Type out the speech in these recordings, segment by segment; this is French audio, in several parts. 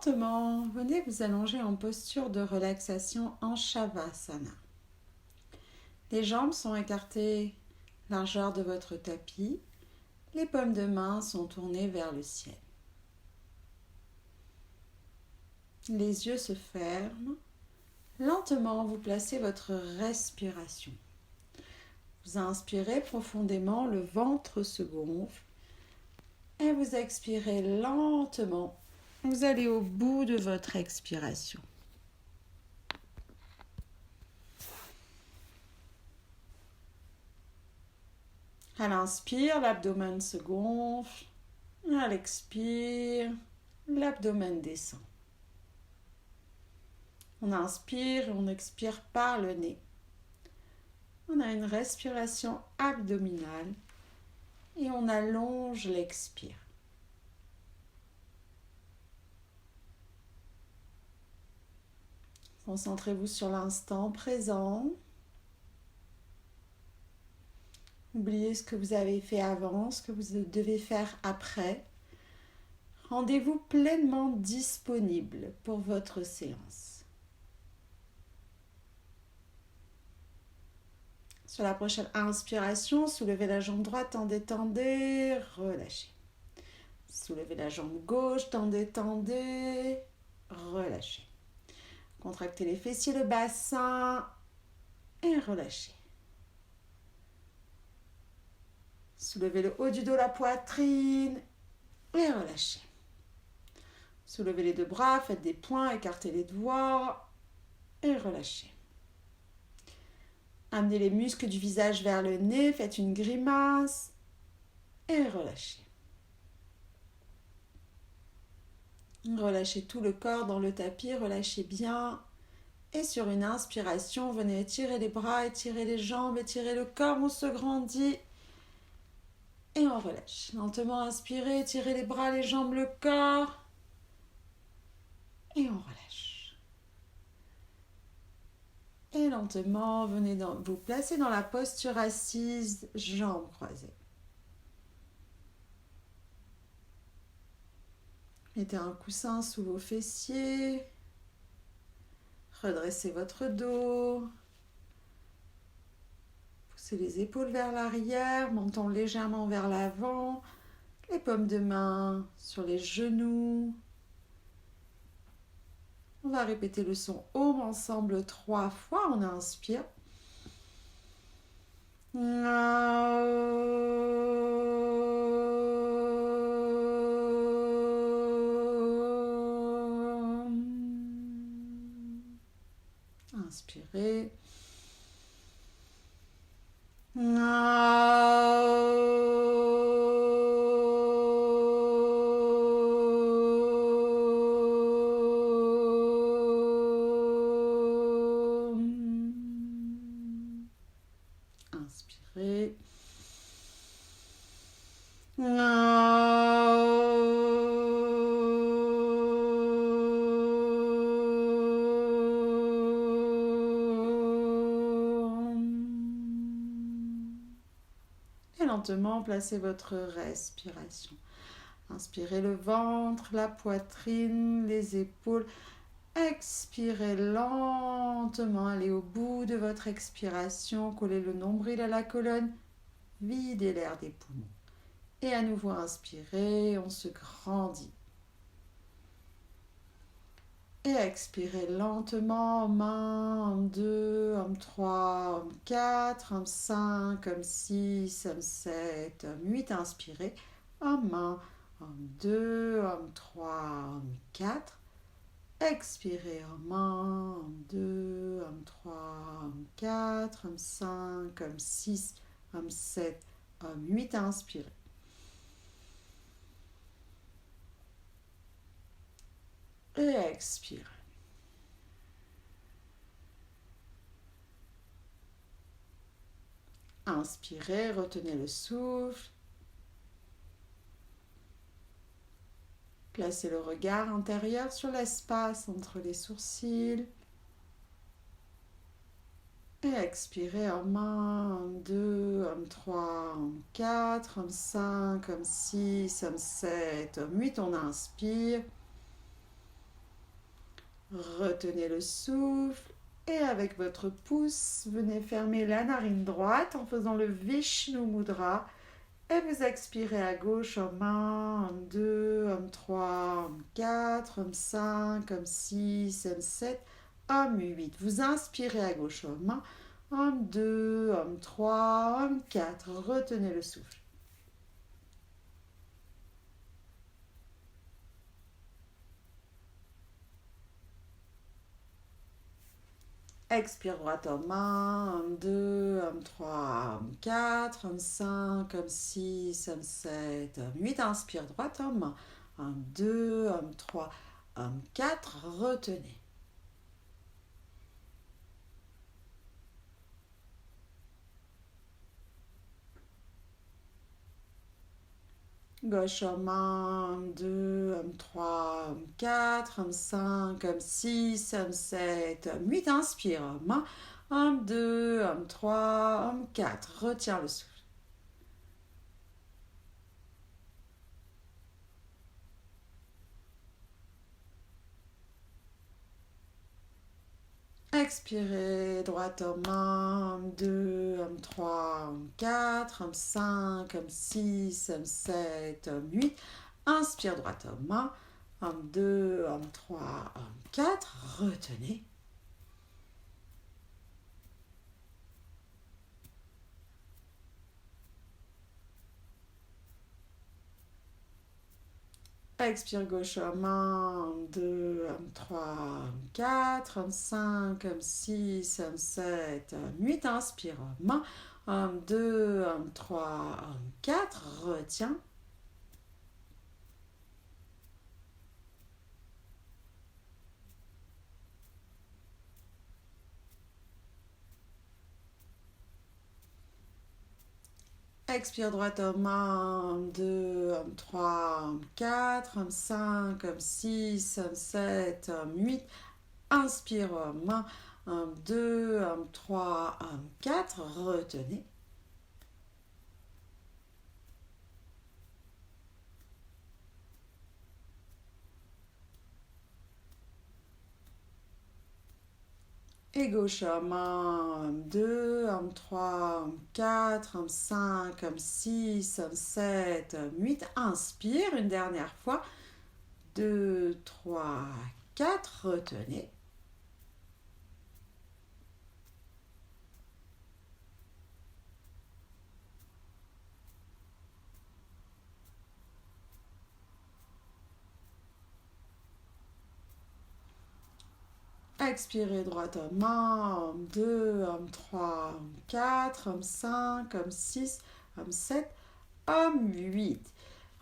Lentement, venez vous allonger en posture de relaxation en Shavasana. Les jambes sont écartées largeur de votre tapis. Les paumes de main sont tournées vers le ciel. Les yeux se ferment. Lentement, vous placez votre respiration. Vous inspirez profondément, le ventre se gonfle. Et vous expirez lentement. Vous allez au bout de votre expiration. À l'inspire, l'abdomen se gonfle. À l'expire, l'abdomen descend. On inspire et on expire par le nez. On a une respiration abdominale et on allonge l'expire. Concentrez-vous sur l'instant présent. Oubliez ce que vous avez fait avant, ce que vous devez faire après. Rendez-vous pleinement disponible pour votre séance. Sur la prochaine inspiration, soulevez la jambe droite, tendez, relâchez. Soulevez la jambe gauche, tendez, relâchez. Contractez les fessiers, le bassin et relâchez. Soulevez le haut du dos, la poitrine et relâchez. Soulevez les deux bras, faites des points, écartez les doigts et relâchez. Amenez les muscles du visage vers le nez, faites une grimace et relâchez. Relâchez tout le corps dans le tapis, relâchez bien. Et sur une inspiration, venez étirer les bras, étirer les jambes, étirer le corps, on se grandit. Et on relâche. Lentement inspirez, étirez les bras, les jambes, le corps. Et on relâche. Et lentement, venez vous placer dans la posture assise, jambes croisées. Mettez un coussin sous vos fessiers. Redressez votre dos. Poussez les épaules vers l'arrière, menton légèrement vers l'avant. Les paumes de main sur les genoux. On va répéter le son OM ensemble 3 fois. On inspire. Inspirez. Inspirez. Et lentement, placez votre respiration. Inspirez le ventre, la poitrine, les épaules. Expirez lentement, allez au bout de votre expiration, collez le nombril à la colonne, videz l'air des poumons. Et à nouveau inspirez, on se grandit. Et expirez lentement, homme 1, homme 2, homme 3, homme 4, homme 5, homme 6, homme 7, homme 8. Inspirez, homme 1, homme 2, homme 3, homme 4. Expirez, homme 1, homme 2, homme 3, homme 4, homme 5, homme 6, homme 7, homme 8. Inspirez. Et expirez. Inspirez, retenez le souffle. Placez le regard intérieur sur l'espace entre les sourcils. Et expirez, homme 1, homme 2, homme 3, homme 4, homme 5, homme 6, homme 7, homme 8. On inspire. Retenez le souffle et avec votre pouce, venez fermer la narine droite en faisant le Vishnu Mudra. Et vous expirez à gauche, homme 1, homme 2, homme 3, homme 4, homme 5, homme 6, homme 7, homme 8. Vous inspirez à gauche, homme 1, homme 2, homme 3, homme 4. Retenez le souffle. Expire droite, homme 1, homme 2, homme 3, homme 4, homme 5, homme 6, homme 7, homme 8. Inspire droite, homme 1, homme 2, homme 3, homme 4. Retenez. Gauche, homme 1, homme 2, homme 3, homme 4, homme 5, homme 6, homme 7, homme 8. Inspire, homme 1, homme 2, homme 3, homme 4. Retiens le souffle. Expirez, droite, homme 1, homme 2, homme 3, homme 4, homme 5, homme 6, homme 7, homme 8. Inspire, droite, homme 1, homme 2, homme 3, homme 4. Retenez. Expire gauche, homme 1, homme 2, homme 3, homme 4, homme 5, homme 6, homme 7, homme 8. Inspire, homme 1, homme 2, homme 3, homme 4. Retiens. Expire droite, homme 1, homme 2, homme 3, homme 4, homme 5, homme 6, homme 7, homme 8. Inspire, homme 1, homme 2, homme 3, homme 4. Retenez. Et gauche, homme 1, homme 2, homme 3, homme 4, homme 5, homme 6, homme 7, homme 8. Inspire une dernière fois. 2, 3, 4. Retenez. Expirez droite, homme 1, homme 2, homme 3, homme 4, homme 5, homme 6, homme 7, homme 8.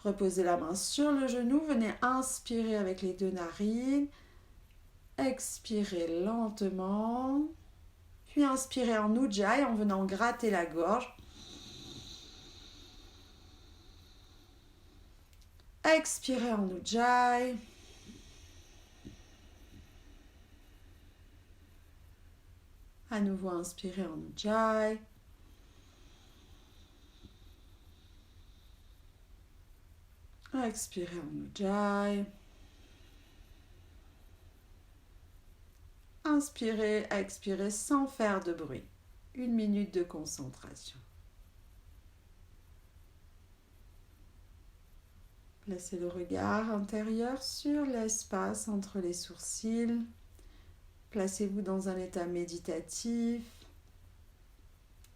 Reposez la main sur le genou, venez inspirer avec les deux narines. Expirez lentement. Puis inspirez en Ujjayi en venant gratter la gorge. Expirez en Ujjayi. À nouveau, inspirez en Ujjayi. Expirez en Ujjayi. Inspirez, expirez sans faire de bruit. 1 minute de concentration. Placez le regard intérieur sur l'espace entre les sourcils. Placez-vous dans un état méditatif.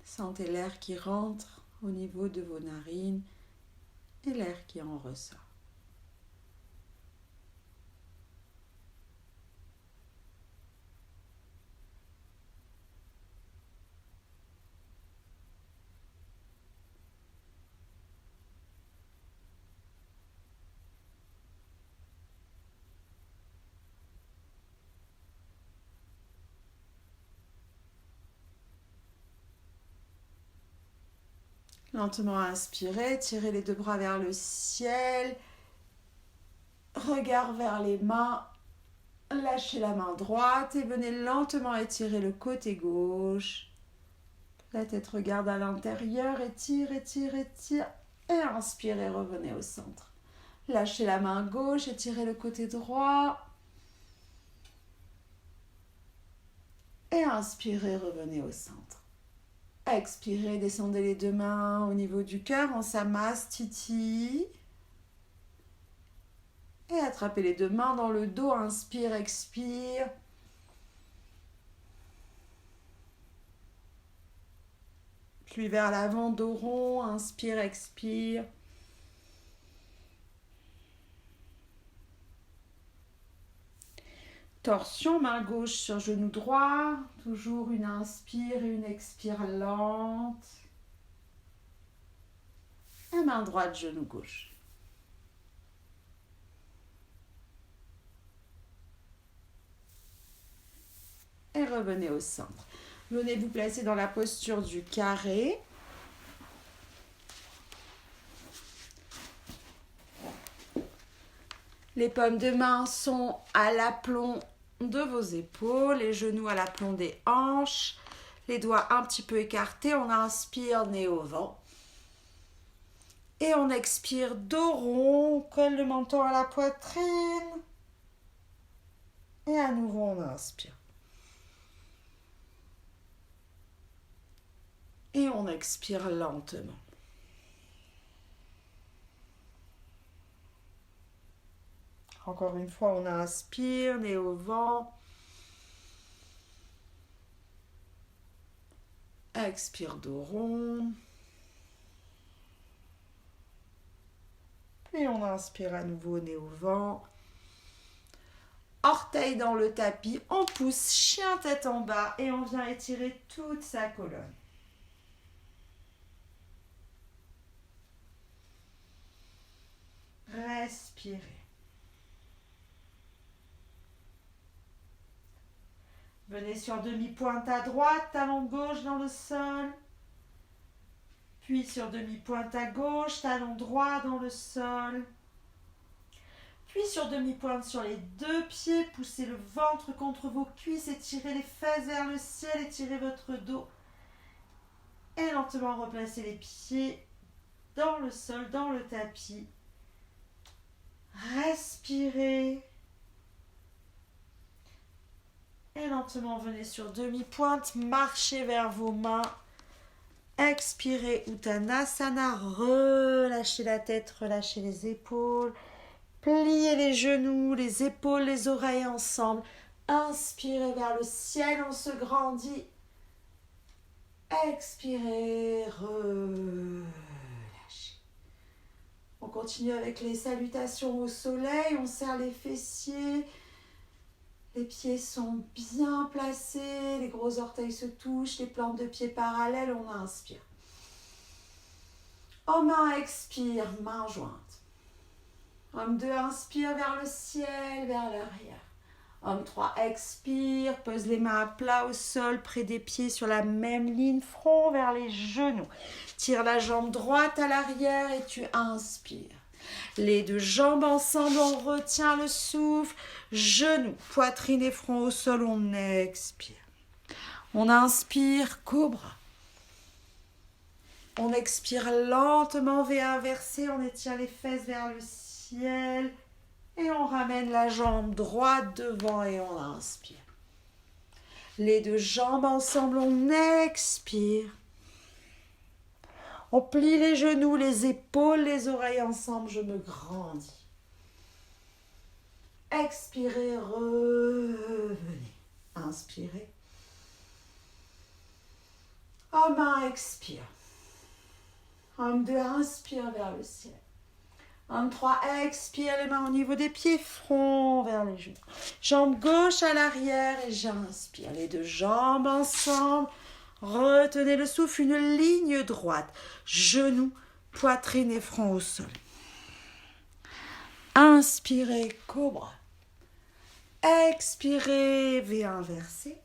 Sentez l'air qui rentre au niveau de vos narines et l'air qui en ressort. Lentement inspirez, tirez les deux bras vers le ciel, regard vers les mains, lâchez la main droite et venez lentement étirer le côté gauche. La tête regarde à l'intérieur, étire, étire, étire et inspirez, revenez au centre. Lâchez la main gauche, étirez le côté droit. Et inspirez, revenez au centre. Expirez, descendez les deux mains au niveau du cœur en samastiti. Et attrapez les deux mains dans le dos. Inspire, expire. Puis vers l'avant, dos rond. Inspire, expire. Torsion, main gauche sur genou droit. Toujours une inspire et une expire lente. Et main droite, genou gauche. Et revenez au centre. Venez vous placer dans la posture du carré. Les paumes de main sont à l'aplomb de vos épaules, les genoux à l'aplomb des hanches, les doigts un petit peu écartés. On inspire, nez au vent. Et on expire, dos rond, on colle le menton à la poitrine. Et à nouveau, on inspire. Et on expire lentement. Encore une fois, on inspire, nez au vent. Expire, dos rond. Puis on inspire à nouveau, nez au vent. Orteils dans le tapis, on pousse, chien tête en bas et on vient étirer toute sa colonne. Respirez. Venez sur demi-pointe à droite, talon gauche dans le sol. Puis sur demi-pointe à gauche, talon droit dans le sol. Puis sur demi-pointe sur les deux pieds, poussez le ventre contre vos cuisses, étirez les fesses vers le ciel, étirez votre dos. Et lentement replacez les pieds dans le sol, dans le tapis. Respirez. Et lentement venez sur demi-pointe, marchez vers vos mains. Expirez, Uttanasana, relâchez la tête, relâchez les épaules. Pliez les genoux, les épaules, les oreilles ensemble. Inspirez vers le ciel, on se grandit. Expirez, relâchez. On continue avec les salutations au soleil, on serre les fessiers. Les pieds sont bien placés, les gros orteils se touchent, les plantes de pieds parallèles, on inspire. En main, expire, main jointe. Homme 2, inspire vers le ciel, vers l'arrière. Homme 3, expire, pose les mains à plat au sol, près des pieds sur la même ligne, front vers les genoux. Tire la jambe droite à l'arrière et tu inspires. Les deux jambes ensemble, on retient le souffle. Genoux, poitrine et front au sol, on expire. On inspire, cobra. On expire lentement, V inversé, on étire les fesses vers le ciel. Et on ramène la jambe droite devant et on inspire. Les deux jambes ensemble, on expire. On plie les genoux, les épaules, les oreilles ensemble, je me grandis. Expirez, revenez. Inspirez. Homme 1, expire. Homme 2, inspire vers le ciel. Homme 3, expire, les mains au niveau des pieds, front vers les genoux. Jambe gauche à l'arrière et j'inspire. Les deux jambes ensemble. Retenez le souffle, une ligne droite. Genoux, poitrine et front au sol. Inspirez, cobra. Expirez, V inversé.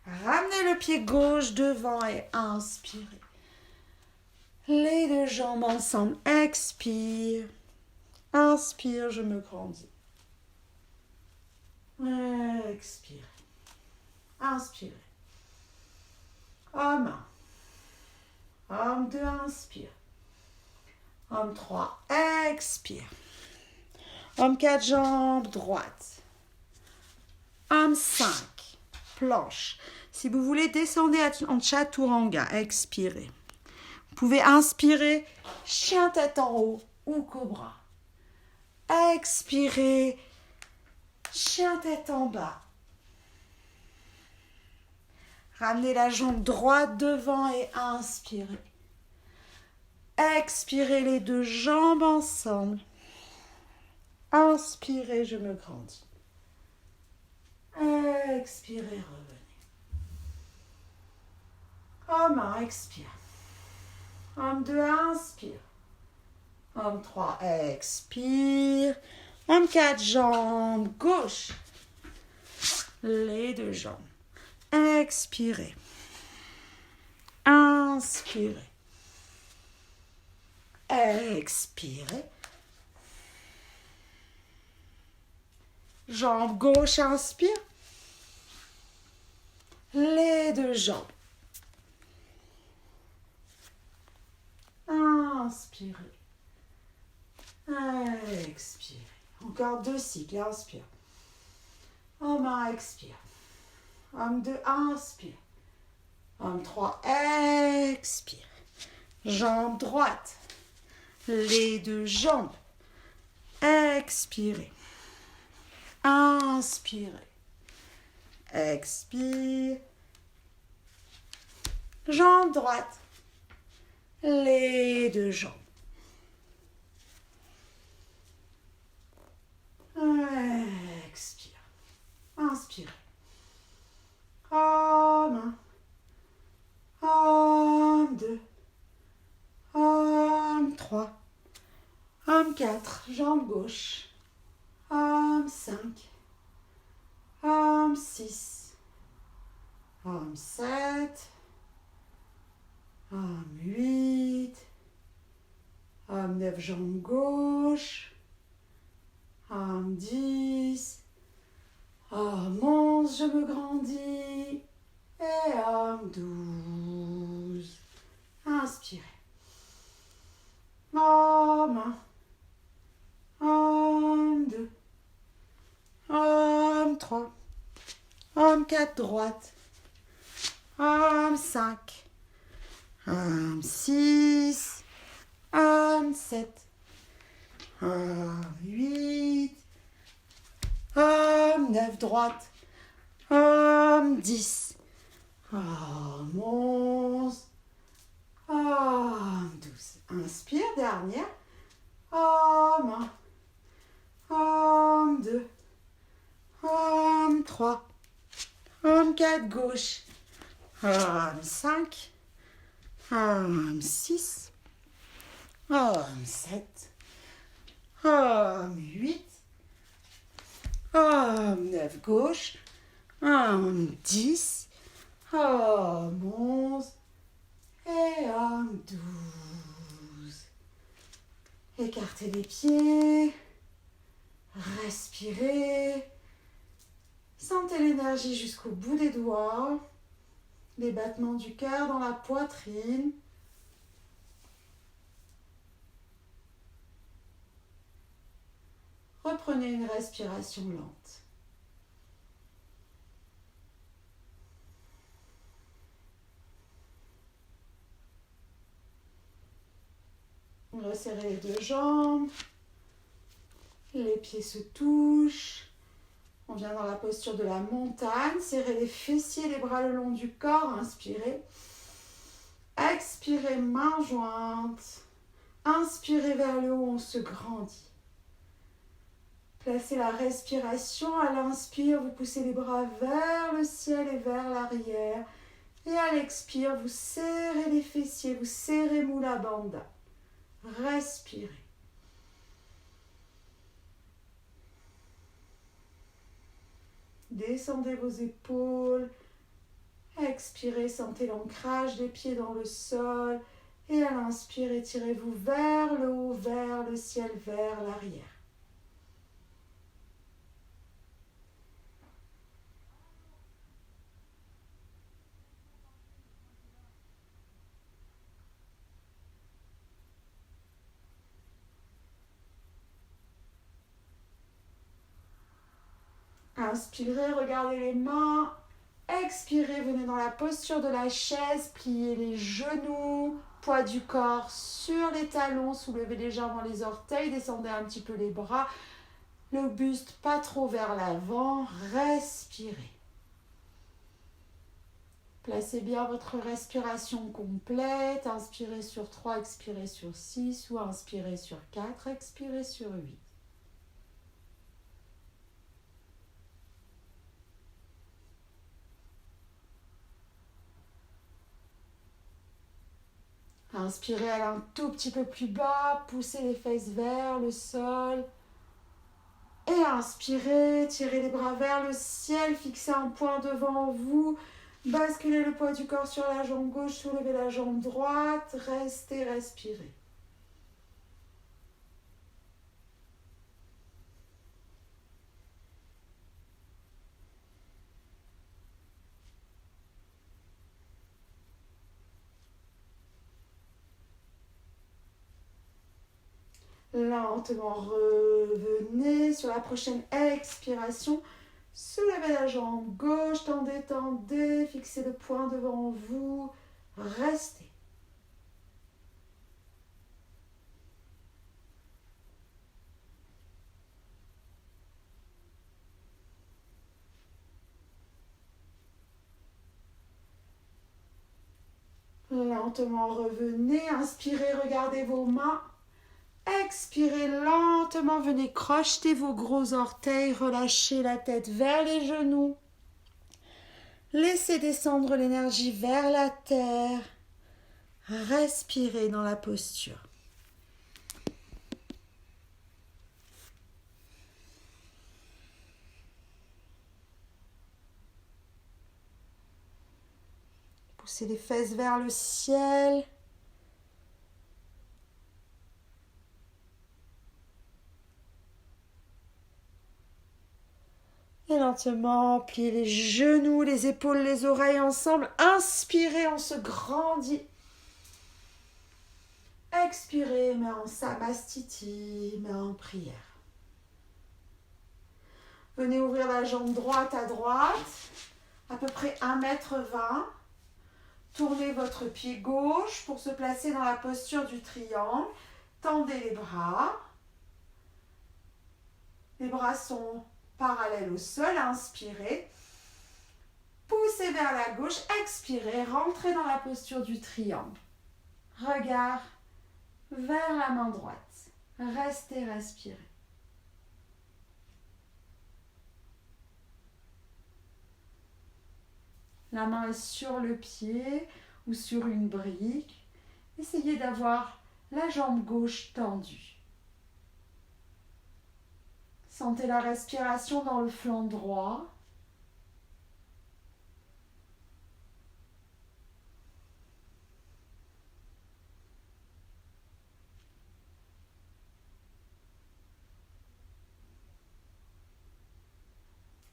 Ramenez le pied gauche devant et inspirez. Les deux jambes ensemble. Expire. Inspire, je me grandis. Expirez. Inspirez. Homme 1. Homme 2, inspire. Homme 3, expire. Homme 4, jambe droite. Homme 5. planche. Si vous voulez, descendez en chaturanga, expirez. Vous pouvez inspirer, chien tête en haut ou cobra. Expirez, chien tête en bas. Ramenez la jambe droite devant et inspirez. Expirez les deux jambes ensemble. Inspirez, je me grandis. Expirez, revenez. Homme 1, expire. Homme 2, inspire. Homme 3, expire. Homme 4, jambe gauche. Les deux jambes. Expirez. Inspirez. Expirez. Jambe gauche, inspire. Les deux jambes. Inspirez. Expirez. Encore 2 cycles. Inspire. Homme 1, expire. Homme 2, inspire. Homme 3, expire. Jambe droite. Les deux jambes. Expirez. Inspirez. Expire. Jambe droite. Les deux jambes. Expire. Inspirez. Homme 1. Homme 2. Homme 3. Homme 4. Jambe gauche. Homme 5. Homme 6. Homme 7. Homme 8. Homme 9, jambe gauche. Homme 10. Homme 11, je me grandis. Et homme 12. Inspirez. Homme 1. Homme 2. Homme 3. Homme 4, droite. Homme 5. Homme 6. Homme 7. Homme 8. Homme 9, droite. Homme 10. Homme 11. Homme 12. Inspire, dernière. Homme 1. Homme 2. Homme 3. Homme 4, gauche. Homme 5. Homme 6. Homme 7. Homme 8. Homme 9, gauche. Homme 10. Homme 11. Et homme 12. Écartez les pieds. Respirez. Sentez l'énergie jusqu'au bout des doigts. Les battements du cœur dans la poitrine. Reprenez une respiration lente. Resserrez les deux jambes. Les pieds se touchent. On vient dans la posture de la montagne. Serrez les fessiers, les bras le long du corps. Inspirez. Expirez, mains jointes. Inspirez vers le haut, on se grandit. Placez la respiration. À l'inspire, vous poussez les bras vers le ciel et vers l'arrière. Et à l'expire, vous serrez les fessiers, vous serrez Mula Bandha. Respirez. Descendez vos épaules. Expirez, sentez l'ancrage des pieds dans le sol. Et à l'inspire, étirez-vous vers le haut, vers le ciel, vers l'arrière. Inspirez, regardez les mains Expirez, venez dans la posture de la chaise, pliez les genoux, poids du corps sur les talons, soulevez légèrement les orteils, descendez un petit peu les bras, le buste pas trop vers l'avant, respirez. Placez bien votre respiration complète, inspirez sur 3, expirez sur 6 ou inspirez sur 4, expirez sur 8. Inspirez, allez un tout petit peu plus bas, poussez les fesses vers le sol. Et inspirez, tirez les bras vers le ciel, fixez un point devant vous. Basculez le poids du corps sur la jambe gauche, soulevez la jambe droite, restez, respirez. Lentement revenez sur la prochaine expiration. Soulevez la jambe gauche, tendez, tendez, fixez le point devant vous, restez. Lentement revenez, inspirez, regardez vos mains. Expirez lentement, venez crocheter vos gros orteils, relâchez la tête vers les genoux. Laissez descendre l'énergie vers la terre. Respirez dans la posture. Poussez les fesses vers le ciel. Et lentement, pliez les genoux, les épaules, les oreilles ensemble. Inspirez, on se grandit. Expirez, mais en samastiti, mais en prière. Venez ouvrir la jambe droite à droite, à peu près 1,20 m. Tournez votre pied gauche pour se placer dans la posture du triangle. Tendez les bras. Les bras sont parallèles au sol. Inspirez. Poussez vers la gauche. Expirez. Rentrez dans la posture du triangle. Regard vers la main droite. Restez, respirez. La main est sur le pied ou sur une brique. Essayez d'avoir la jambe gauche tendue. Sentez la respiration dans le flanc droit.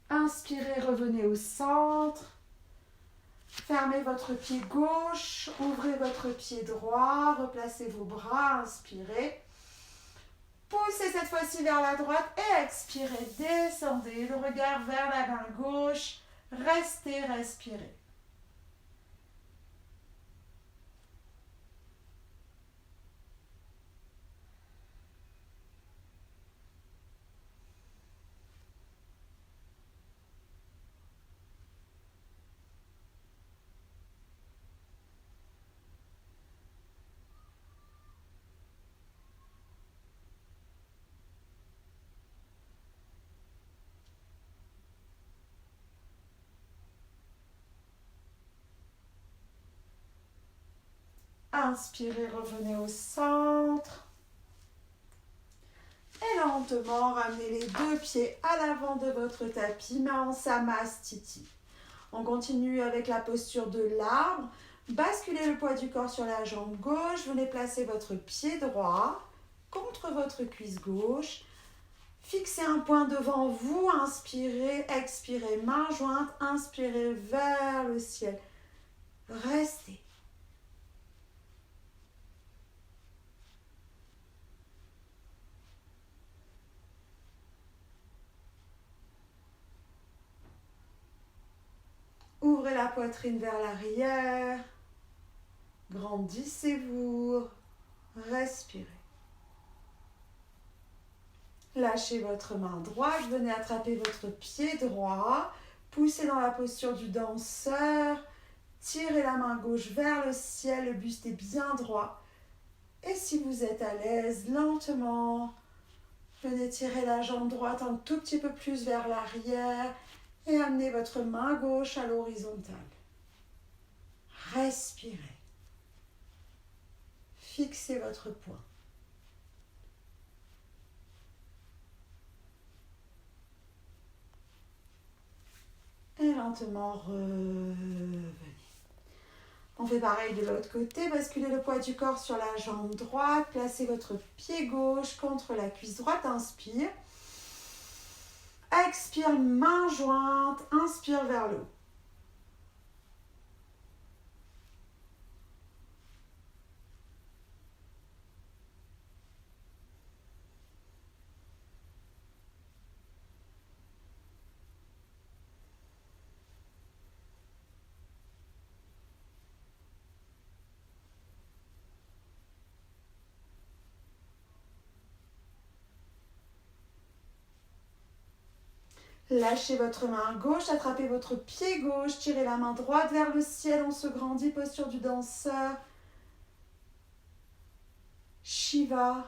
Inspirez, revenez au centre. Fermez votre pied gauche, ouvrez votre pied droit, replacez vos bras, inspirez. Poussez cette fois-ci vers la droite et expirez, descendez le regard vers la main gauche, restez, respirez. Inspirez, revenez au centre. Et lentement, ramenez les deux pieds à l'avant de votre tapis, main en samastiti. On continue avec la posture de l'arbre. Basculez le poids du corps sur la jambe gauche. Venez placer votre pied droit contre votre cuisse gauche. Fixez un point devant vous. Inspirez, expirez, main jointe. Inspirez vers le ciel. Restez. Ouvrez la poitrine vers l'arrière. Grandissez-vous. Respirez. Lâchez votre main droite. Venez attraper votre pied droit. Poussez dans la posture du danseur. Tirez la main gauche vers le ciel. Le buste est bien droit. Et si vous êtes à l'aise, lentement, venez tirer la jambe droite un tout petit peu plus vers l'arrière et amenez votre main gauche à l'horizontale. Respirez. Fixez votre poing. Et lentement revenez. On fait pareil de l'autre côté. Basculez le poids du corps sur la jambe droite. Placez votre pied gauche contre la cuisse droite. Inspire. Expire, main jointe. Inspire vers le haut. Lâchez votre main gauche, attrapez votre pied gauche, tirez la main droite vers le ciel, on se grandit, posture du danseur. Shiva,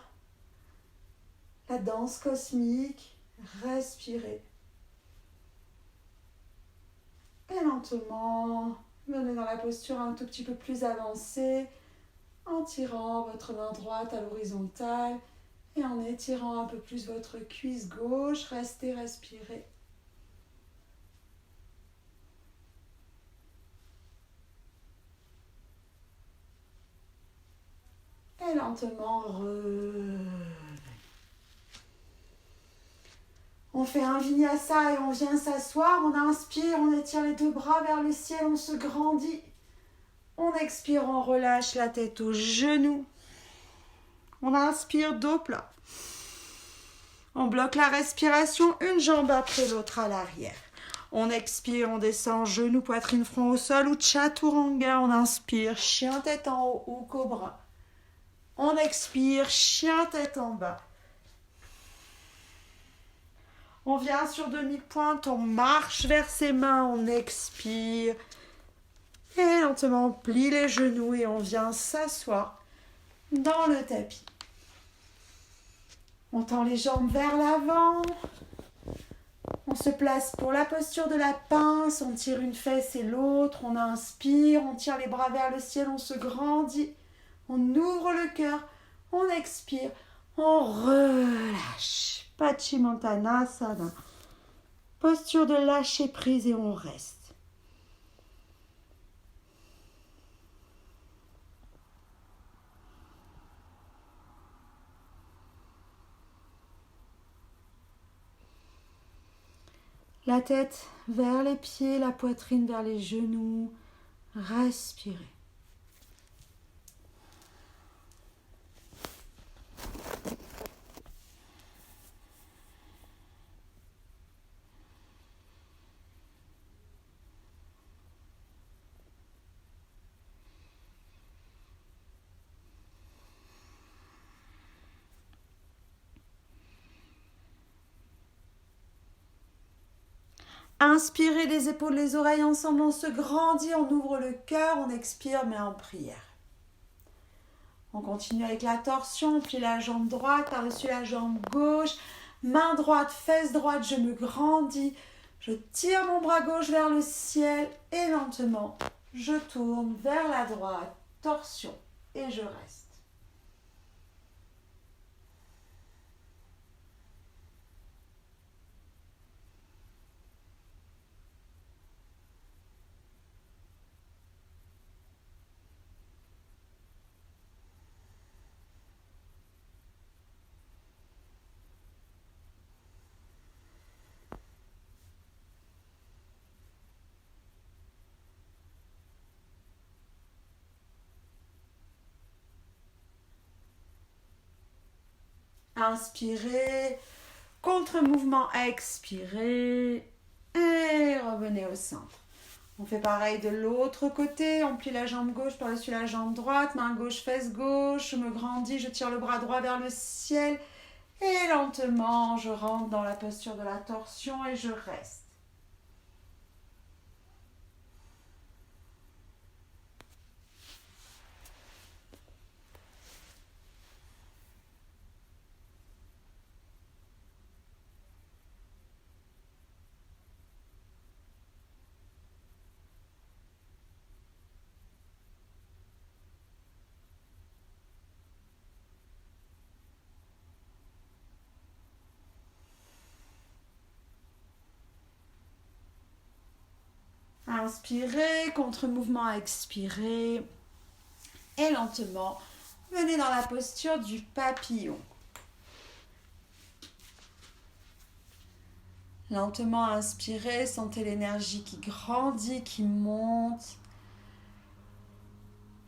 la danse cosmique, respirez. Et lentement, venez dans la posture un tout petit peu plus avancée, en tirant votre main droite à l'horizontale et en étirant un peu plus votre cuisse gauche, restez respirer. Et lentement, on fait un vinyasa et on vient s'asseoir. On inspire, on étire les deux bras vers le ciel, on se grandit. On expire, on relâche la tête aux genoux. On inspire, dos plat. On bloque la respiration, une jambe après l'autre à l'arrière. On expire, on descend, genoux, poitrine, front au sol ou chaturanga. On inspire, chien tête en haut ou cobra. On expire, chien tête en bas. On vient sur demi-pointe, on marche vers ses mains, on expire. Et lentement, on plie les genoux et on vient s'asseoir dans le tapis. On tend les jambes vers l'avant. On se place pour la posture de la pince. On tire une fesse et l'autre. On inspire, on tire les bras vers le ciel, on se grandit. On ouvre le cœur, on expire, on relâche. Paschimottanasana. Posture de lâcher prise et on reste. La tête vers les pieds, la poitrine vers les genoux. Respirez. Inspirez les épaules, les oreilles ensemble, on se grandit, on ouvre le cœur, on expire, mais en prière. On continue avec la torsion, on plie la jambe droite, par-dessus la jambe gauche, main droite, fesse droite, je me grandis, je tire mon bras gauche vers le ciel et lentement, je tourne vers la droite, torsion et je reste. Inspirez, contre-mouvement, expirez et revenez au centre. On fait pareil de l'autre côté, on plie la jambe gauche par-dessus la jambe droite, main gauche, fesse gauche, je me grandis, je tire le bras droit vers le ciel et lentement je rentre dans la posture de la torsion et je reste. Inspirez, contre-mouvement, expirez. Et lentement, venez dans la posture du papillon. Lentement inspirez, sentez l'énergie qui grandit, qui monte.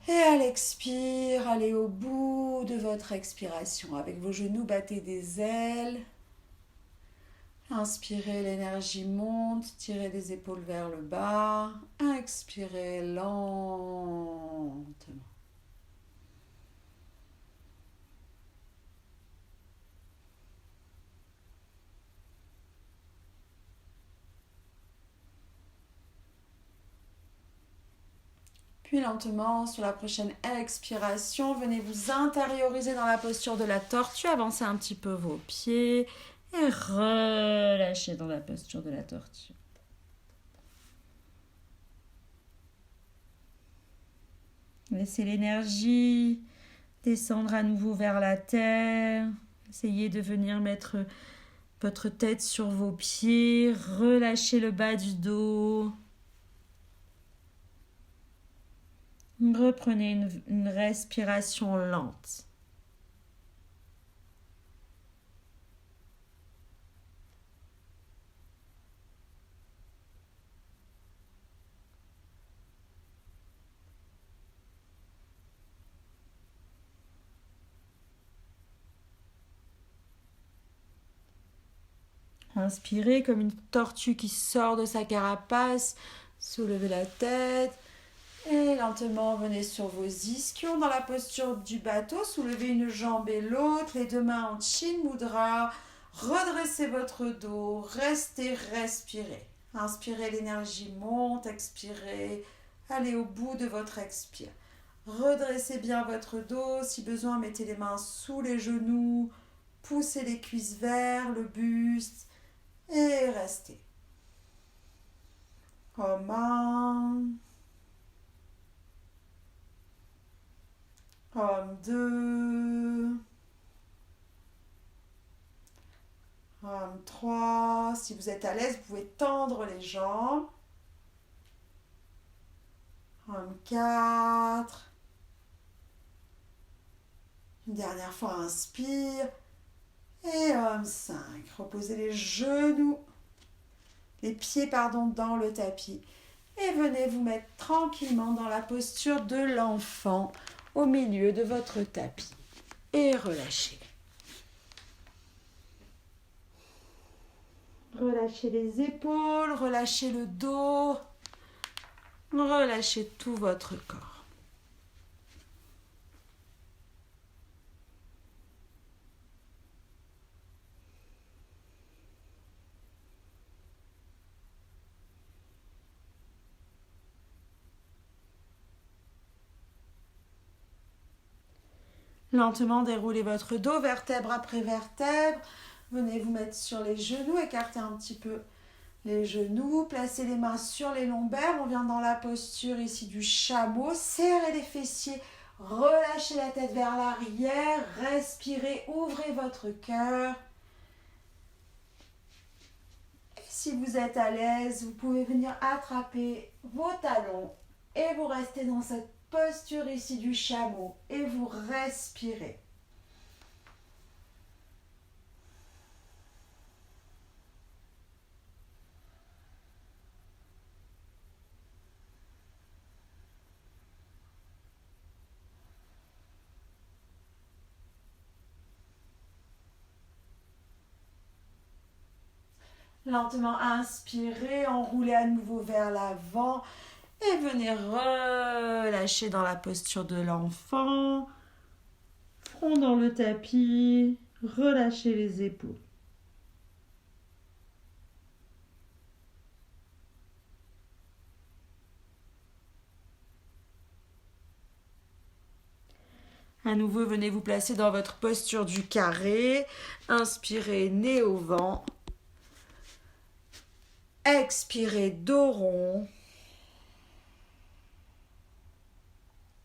Et à l'expire, allez au bout de votre expiration. Avec vos genoux, battez des ailes. Inspirez, l'énergie monte, tirez les épaules vers le bas. Expirez lentement. Puis lentement, sur la prochaine expiration, venez vous intérioriser dans la posture de la tortue. Avancez un petit peu vos pieds et relâchez dans la posture de la tortue. Laissez l'énergie descendre à nouveau vers la terre. Essayez de venir mettre votre tête sur vos pieds. Relâchez le bas du dos. Reprenez une respiration lente. Inspirez comme une tortue qui sort de sa carapace. Soulevez la tête. Et lentement, venez sur vos ischions dans la posture du bateau. Soulevez une jambe et l'autre, les deux mains en Chin Mudra. Redressez votre dos, restez, respirez. Inspirez, l'énergie monte, expirez. Allez au bout de votre expire. Redressez bien votre dos. Si besoin, mettez les mains sous les genoux. Poussez les cuisses vers le buste. Et restez. Comme un. Comme deux. Comme trois. Si vous êtes à l'aise, vous pouvez tendre les jambes. Comme quatre. Une dernière fois, inspire. Et homme 5. Reposez les genoux, les pieds dans le tapis. Et venez vous mettre tranquillement dans la posture de l'enfant au milieu de votre tapis. Et relâchez. Relâchez les épaules, relâchez le dos, relâchez tout votre corps. Lentement déroulez votre dos, vertèbre après vertèbre. Venez vous mettre sur les genoux, écartez un petit peu les genoux, placez les mains sur les lombaires. On vient dans la posture ici du chameau. Serrez les fessiers, relâchez la tête vers l'arrière, respirez, ouvrez votre cœur. Et si vous êtes à l'aise, vous pouvez venir attraper vos talons et vous restez dans cette posture ici du chameau et vous respirez. Lentement inspirez, enroulez à nouveau vers l'avant et venez relâcher dans la posture de l'enfant. Front dans le tapis, relâchez les épaules. À nouveau, venez vous placer dans votre posture du carré. Inspirez, nez au vent. Expirez, dos rond.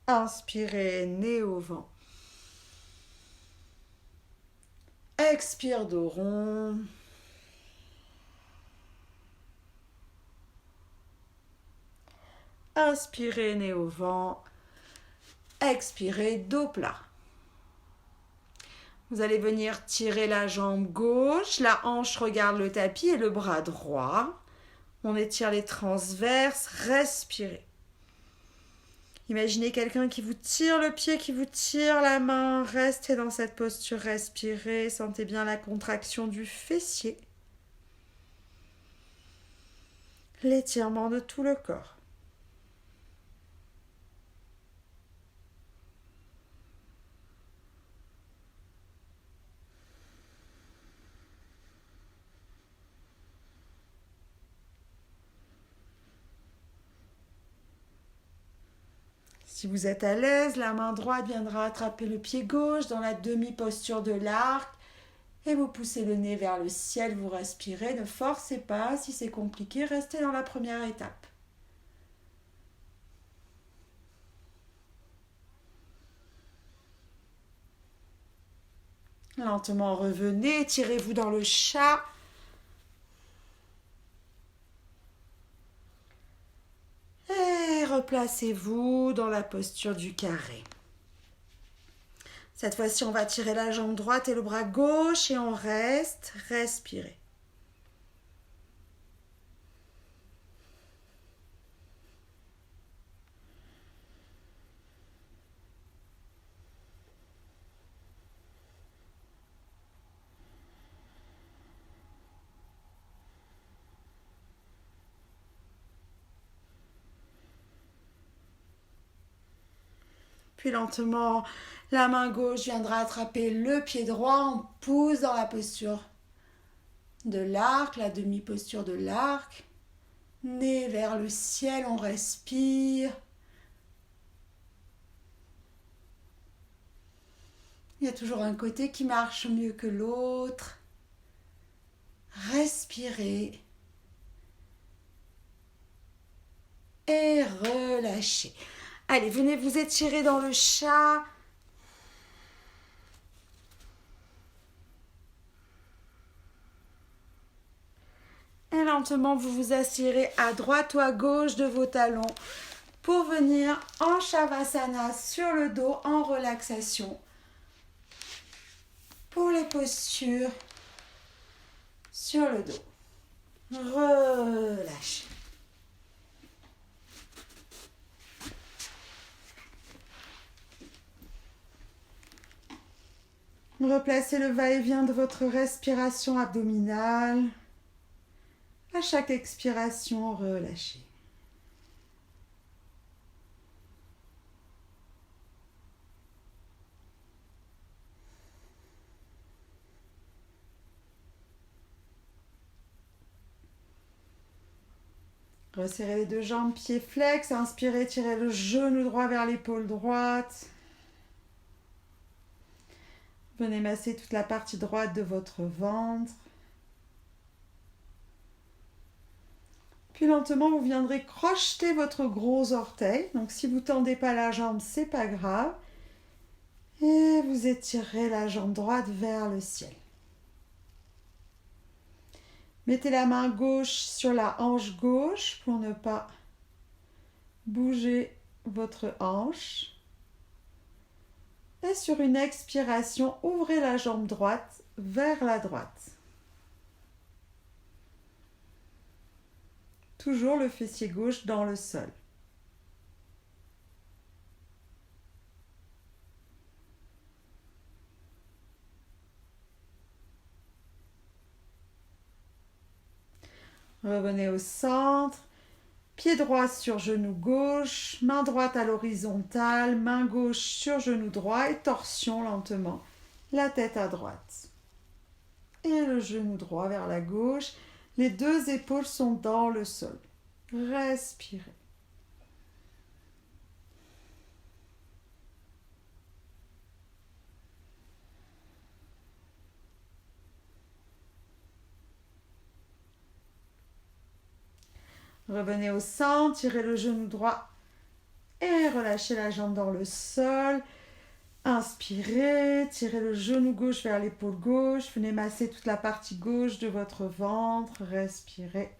Inspirez, nez au vent. Expire, dos rond. Inspirez, nez au vent. Expirez, dos plat. Vous allez venir tirer la jambe gauche, la hanche regarde le tapis et le bras droit. On étire les transverses, respirez. Imaginez quelqu'un qui vous tire le pied, qui vous tire la main. Restez dans cette posture, respirez. Sentez bien la contraction du fessier. L'étirement de tout le corps. Si vous êtes à l'aise, la main droite viendra attraper le pied gauche dans la demi-posture de l'arc et vous poussez le nez vers le ciel, vous respirez, ne forcez pas, si c'est compliqué, restez dans la première étape. Lentement revenez, étirez-vous dans le chat. Et replacez-vous dans la posture du carré. Cette fois-ci, on va tirer la jambe droite et le bras gauche et on reste. Respirez. Puis lentement, la main gauche viendra attraper le pied droit. On pousse dans la posture de l'arc, la demi-posture de l'arc. Nez vers le ciel, on respire. Il y a toujours un côté qui marche mieux que l'autre. Respirez. Et relâchez. Allez, venez vous étirer dans le chat. Et lentement, vous vous assirez à droite ou à gauche de vos talons pour venir en Shavasana sur le dos en relaxation. Pour les postures sur le dos. Relâchez. Replacez le va-et-vient de votre respiration abdominale. À chaque expiration, relâchez. Resserrez les deux jambes, pieds flex. Inspirez, tirez le genou droit vers l'épaule droite. Venez masser toute la partie droite de votre ventre. Puis lentement, vous viendrez crocheter votre gros orteil. Donc si vous ne tendez pas la jambe, c'est pas grave. Et vous étirez la jambe droite vers le ciel. Mettez la main gauche sur la hanche gauche pour ne pas bouger votre hanche. Et sur une expiration, ouvrez la jambe droite vers la droite. Toujours le fessier gauche dans le sol. Revenez au centre. Pied droit sur genou gauche, main droite à l'horizontale, main gauche sur genou droit et torsion lentement. La tête à droite. Et le genou droit vers la gauche. Les deux épaules sont dans le sol. Respirez. Revenez au centre, tirez le genou droit et relâchez la jambe dans le sol. Inspirez, tirez le genou gauche vers l'épaule gauche. Venez masser toute la partie gauche de votre ventre. Respirez.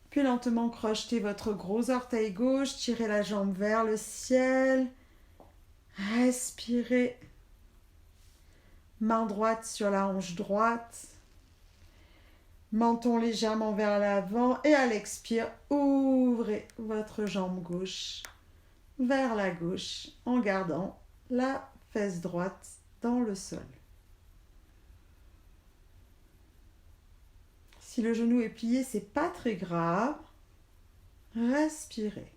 Puis lentement crochetez votre gros orteil gauche. Tirez la jambe vers le ciel. Respirez. Main droite sur la hanche droite. Menton légèrement vers l'avant et à l'expire, ouvrez votre jambe gauche vers la gauche en gardant la fesse droite dans le sol. Si le genou est plié, c'est pas très grave. Respirez.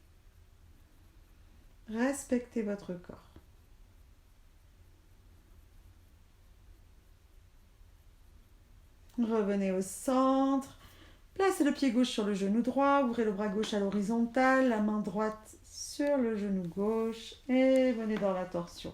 Respectez votre corps. Revenez au centre. Placez le pied gauche sur le genou droit. Ouvrez le bras gauche à l'horizontale. La main droite sur le genou gauche. Et venez dans la torsion.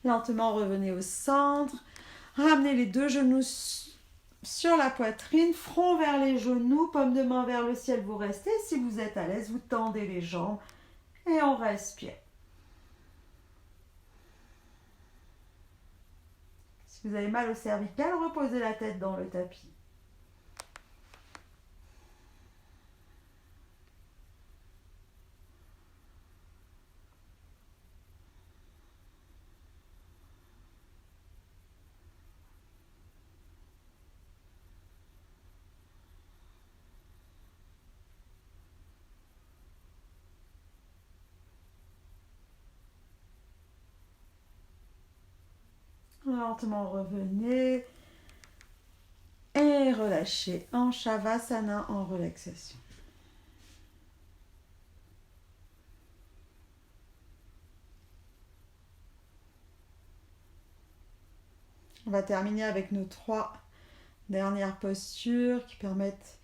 Lentement, revenez au centre. Ramenez les deux genoux sur la poitrine, front vers les genoux, paume de main vers le ciel, vous restez. Si vous êtes à l'aise, vous tendez les jambes et on respire. Si vous avez mal au cervical, reposez la tête dans le tapis. Lentement revenez et relâchez en Shavasana en relaxation. On va terminer avec nos 3 dernières postures qui permettent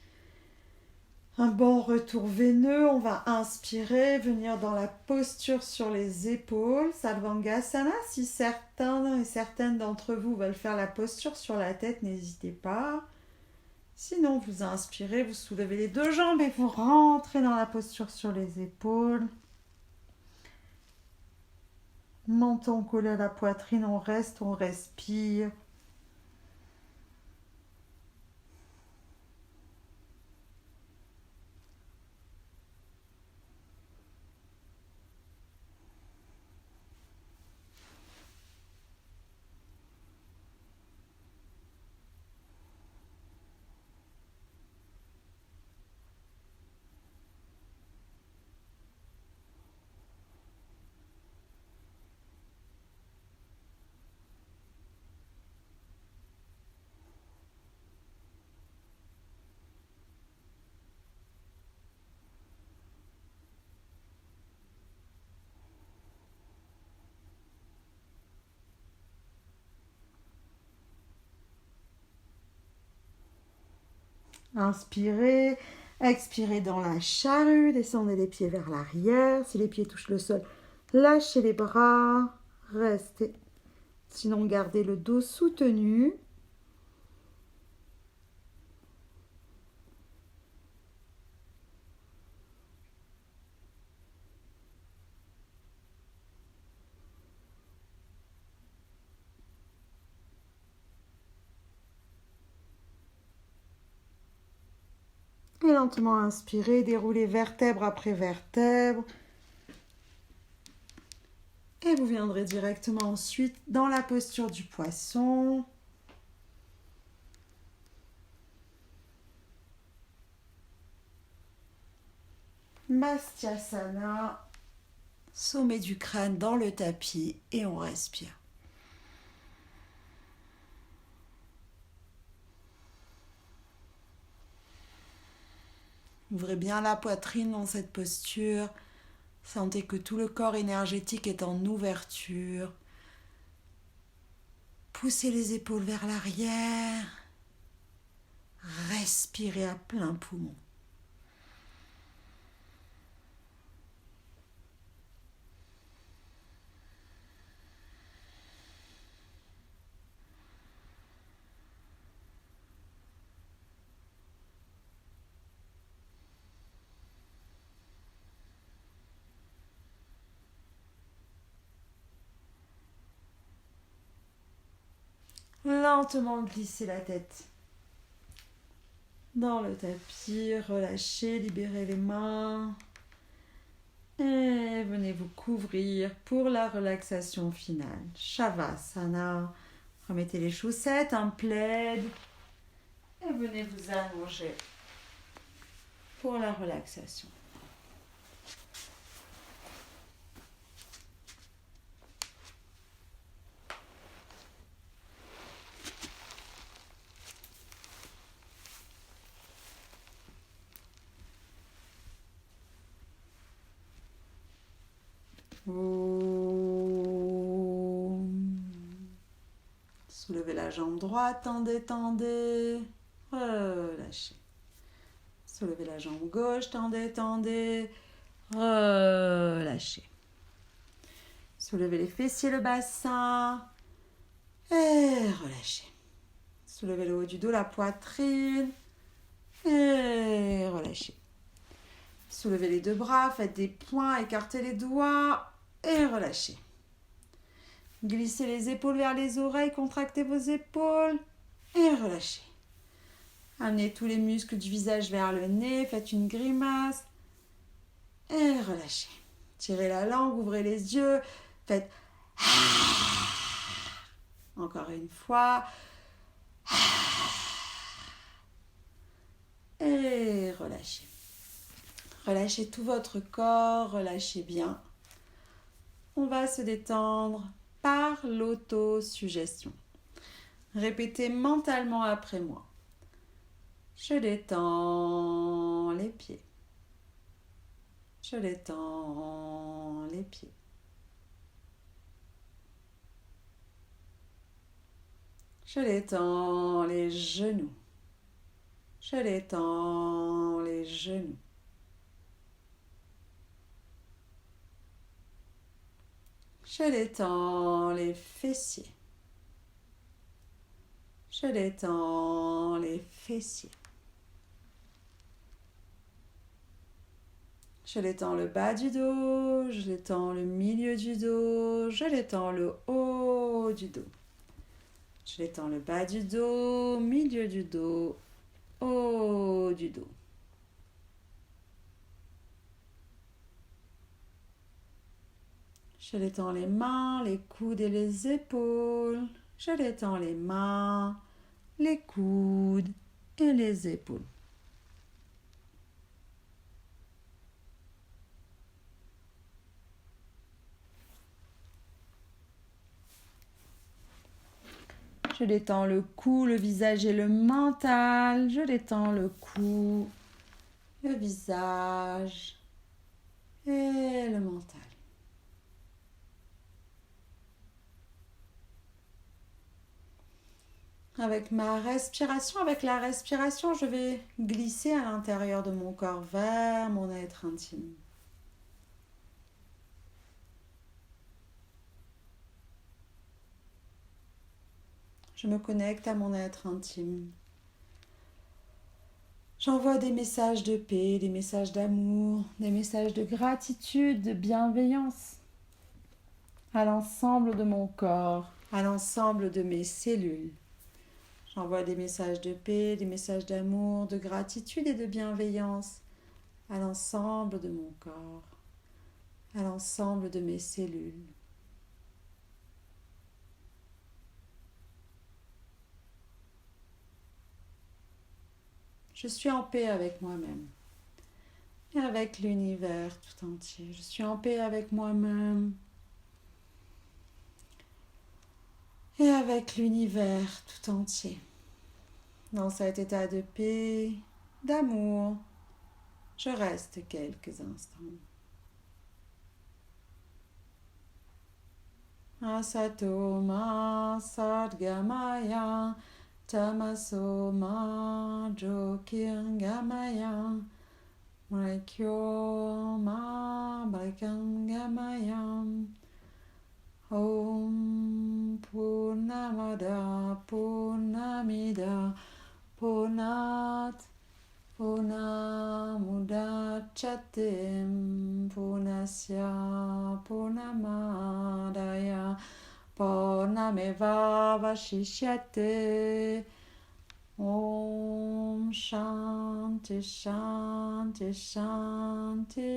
un bon retour veineux. On va inspirer, venir dans la posture sur les épaules, Sarvangasana. Si certains et certaines d'entre vous veulent faire la posture sur la tête, n'hésitez pas. Sinon, vous inspirez, vous soulevez les 2 jambes et vous rentrez dans la posture sur les épaules. Menton collé à la poitrine, on reste, on respire. Inspirez, expirez dans la charrue, descendez les pieds vers l'arrière. Si les pieds touchent le sol, lâchez les bras, restez. Sinon, gardez le dos soutenu. Et lentement inspirer, dérouler vertèbre après vertèbre. Et vous viendrez directement ensuite dans la posture du poisson. Mastyasana. Sommet du crâne dans le tapis et on respire. Ouvrez bien la poitrine dans cette posture. Sentez que tout le corps énergétique est en ouverture. Poussez les épaules vers l'arrière. Respirez à plein poumon. Lentement glissez la tête dans le tapis, relâchez, libérez les mains et venez vous couvrir pour la relaxation finale. Shavasana, remettez les chaussettes, un plaid et venez vous allonger pour la relaxation. Soulevez la jambe droite, tendez, tendez, relâchez. Soulevez la jambe gauche, tendez, tendez, relâchez. Soulevez les fessiers, le bassin et relâchez. Soulevez le haut du dos, la poitrine et relâchez. Soulevez les deux bras, faites des points, écartez les doigts et relâchez. Glissez les épaules vers les oreilles, contractez vos épaules et relâchez. Amenez tous les muscles du visage vers le nez, faites une grimace et relâchez. Tirez la langue, ouvrez les yeux, faites encore une fois et relâchez. Relâchez tout votre corps, relâchez bien. On va se détendre par l'autosuggestion. Répétez mentalement après moi. Je détends les pieds. Je détends les pieds. Je détends les genoux. Je détends les genoux. Je détends les fessiers. Je détends les fessiers. Je détends le bas du dos, je détends le milieu du dos, je détends le haut du dos. Je détends le bas du dos, milieu du dos, haut du dos. Je détends les mains, les coudes et les épaules. Je détends les mains, les coudes et les épaules. Je détends le cou, le visage et le mental. Je détends le cou, le visage et le mental. Avec la respiration, je vais glisser à l'intérieur de mon corps vers mon être intime. Je me connecte à mon être intime. J'envoie des messages de paix, des messages d'amour, des messages de gratitude, de bienveillance à l'ensemble de mon corps, à l'ensemble de mes cellules. J'envoie des messages de paix, des messages d'amour, de gratitude et de bienveillance à l'ensemble de mon corps, à l'ensemble de mes cellules. Je suis en paix avec moi-même et avec l'univers tout entier. Je suis en paix avec moi-même et avec l'univers tout entier. Dans cet état de paix, d'amour, je reste quelques instants. Asato ma sadgamaya tamaso ma jyotirgamaya mrikyo ma bhakangamaya. Om Purnamada Purnamida Purnat Purnamudachyate Purnasya Purnamadaya Purnameva Vashishyate. Om Shanti Shanti Shanti.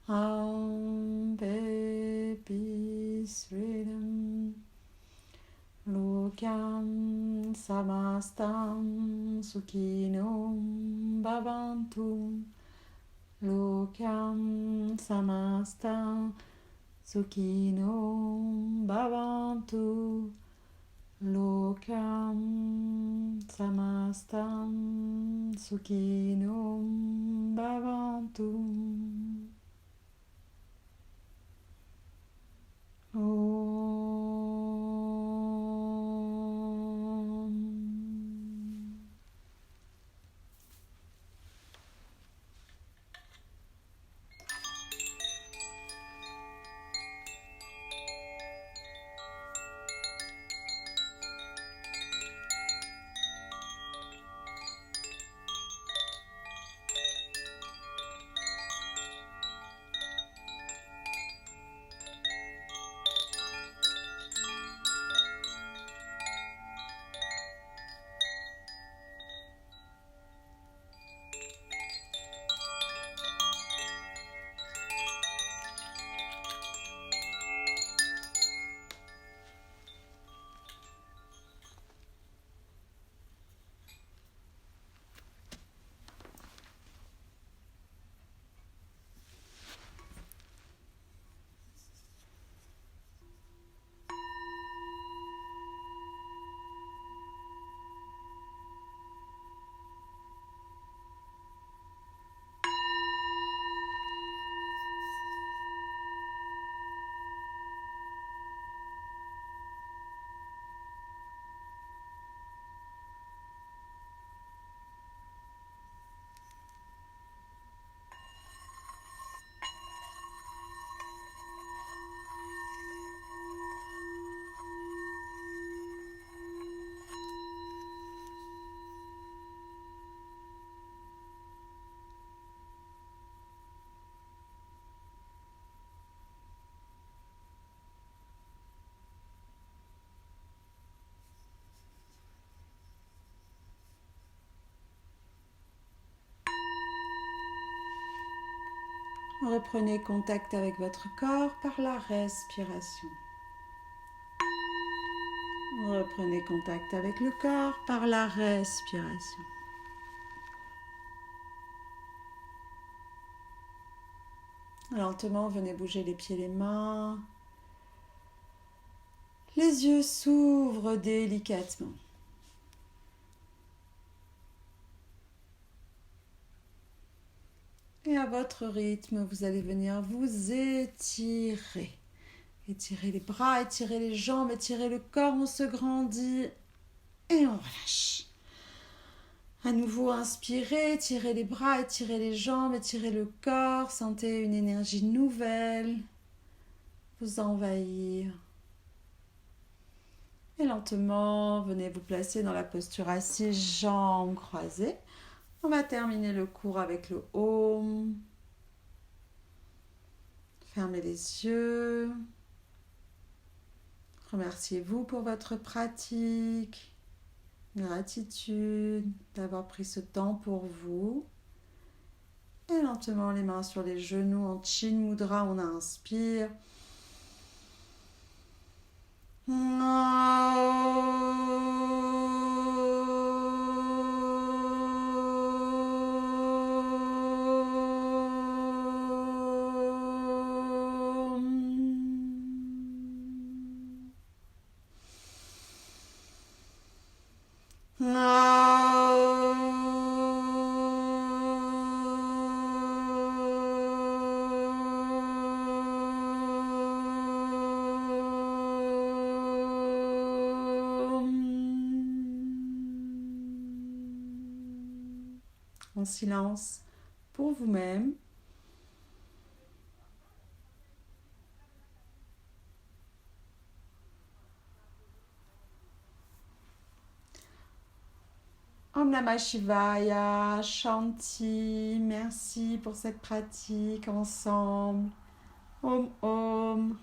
Om Peace Freedom. Lokam Samastam Sukhinom Bhavantu. Lokam Samastam Sukhinom Bhavantu. Lokam Samastam Sukhinom Bhavantu. Reprenez contact avec votre corps par la respiration. Reprenez contact avec le corps par la respiration. Lentement, venez bouger les pieds, les mains. Les yeux s'ouvrent délicatement. Et à votre rythme, vous allez venir vous étirer. Étirez les bras, étirez les jambes, étirez le corps, on se grandit et on relâche. À nouveau, inspirez, étirez les bras, étirez les jambes, étirez le corps. Sentez une énergie nouvelle vous envahir. Et lentement, venez vous placer dans la posture assise, jambes croisées. On va terminer le cours avec le Om. Fermez les yeux. Remerciez-vous pour votre pratique. Gratitude d'avoir pris ce temps pour vous. Et lentement les mains sur les genoux en Chin Mudra, on inspire. En silence pour vous-même. Om Namah Shivaya, Shanti, merci pour cette pratique ensemble. Om Om.